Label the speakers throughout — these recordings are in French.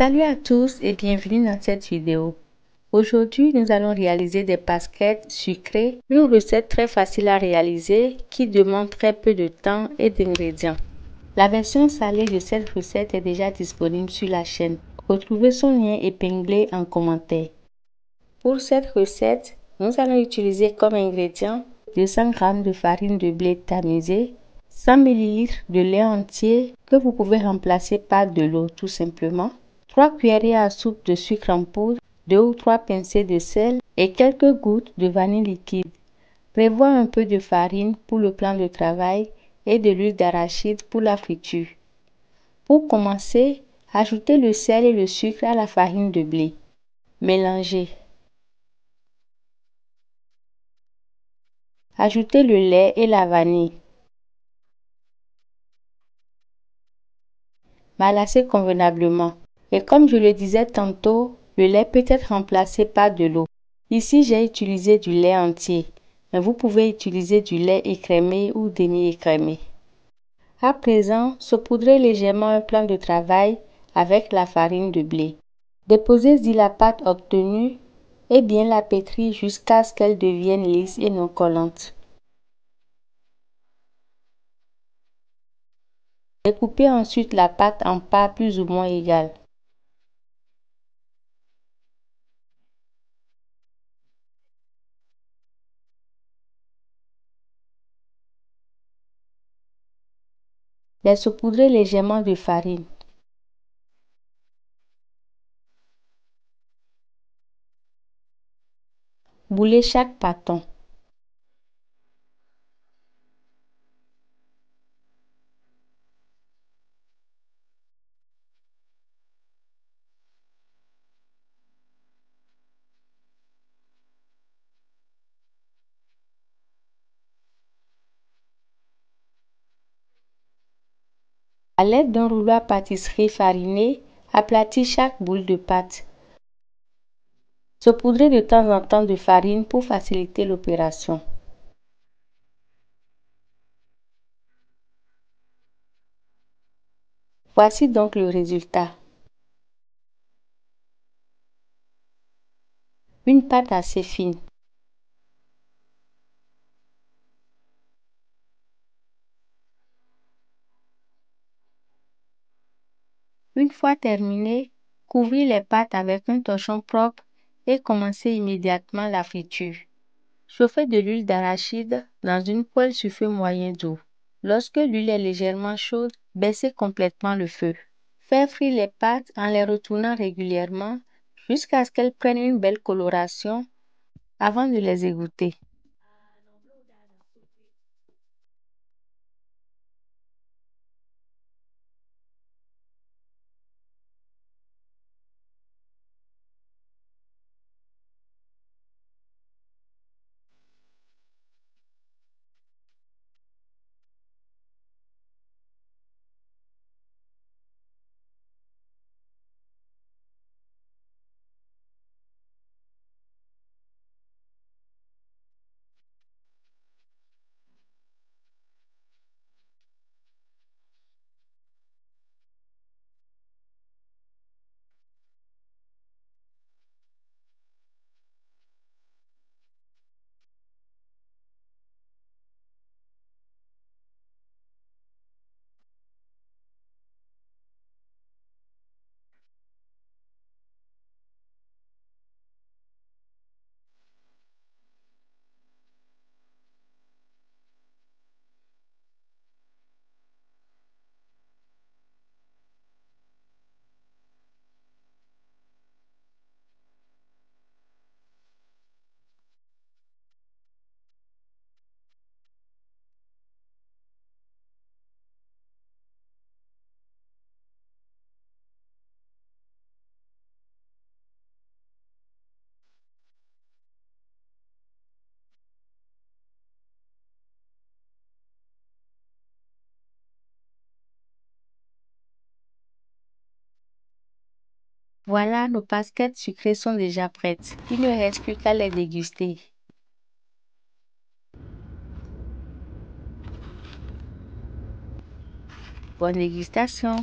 Speaker 1: Salut à tous et bienvenue dans cette vidéo. Aujourd'hui, nous allons réaliser des pastèques sucrées, une recette très facile à réaliser qui demande très peu de temps et d'ingrédients. La version salée de cette recette est déjà disponible sur la chaîne. Retrouvez son lien épinglé en commentaire. Pour cette recette, nous allons utiliser comme ingrédients 200 g de farine de blé tamisée, 100 ml de lait entier que vous pouvez remplacer par de l'eau tout simplement, 3 cuillerées à soupe de sucre en poudre, 2 ou 3 pincées de sel et quelques gouttes de vanille liquide. Prévois un peu de farine pour le plan de travail et de l'huile d'arachide pour la friture. Pour commencer, ajoutez le sel et le sucre à la farine de blé. Mélangez. Ajoutez le lait et la vanille. Malassez convenablement. Et comme je le disais tantôt, le lait peut être remplacé par de l'eau. Ici, j'ai utilisé du lait entier, mais vous pouvez utiliser du lait écrémé ou demi-écrémé. À présent, saupoudrez légèrement un plan de travail avec la farine de blé. Déposez-y la pâte obtenue et bien la pétrir jusqu'à ce qu'elle devienne lisse et non collante. Découpez ensuite la pâte en parts plus ou moins égales. Les saupoudrez légèrement de farine. Boulez chaque pâton. À l'aide d'un rouleau à pâtisserie fariné, aplatis chaque boule de pâte. Saupoudrez de temps en temps de farine pour faciliter l'opération. Voici donc le résultat. Une pâte assez fine. Une fois terminé, couvrez les pâtes avec un torchon propre et commencez immédiatement la friture. Chauffez de l'huile d'arachide dans une poêle sur feu moyen d'eau. Lorsque l'huile est légèrement chaude, baissez complètement le feu. Faites frire les pâtes en les retournant régulièrement jusqu'à ce qu'elles prennent une belle coloration avant de les égoutter. Voilà, nos pastèques sucrées sont déjà prêtes. Il ne reste plus qu'à les déguster. Bonne dégustation!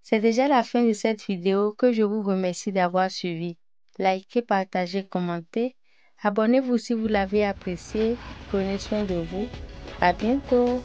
Speaker 1: C'est déjà la fin de cette vidéo que je vous remercie d'avoir suivi. Likez, partagez, commentez. Abonnez-vous si vous l'avez apprécié. Prenez soin de vous. À bientôt.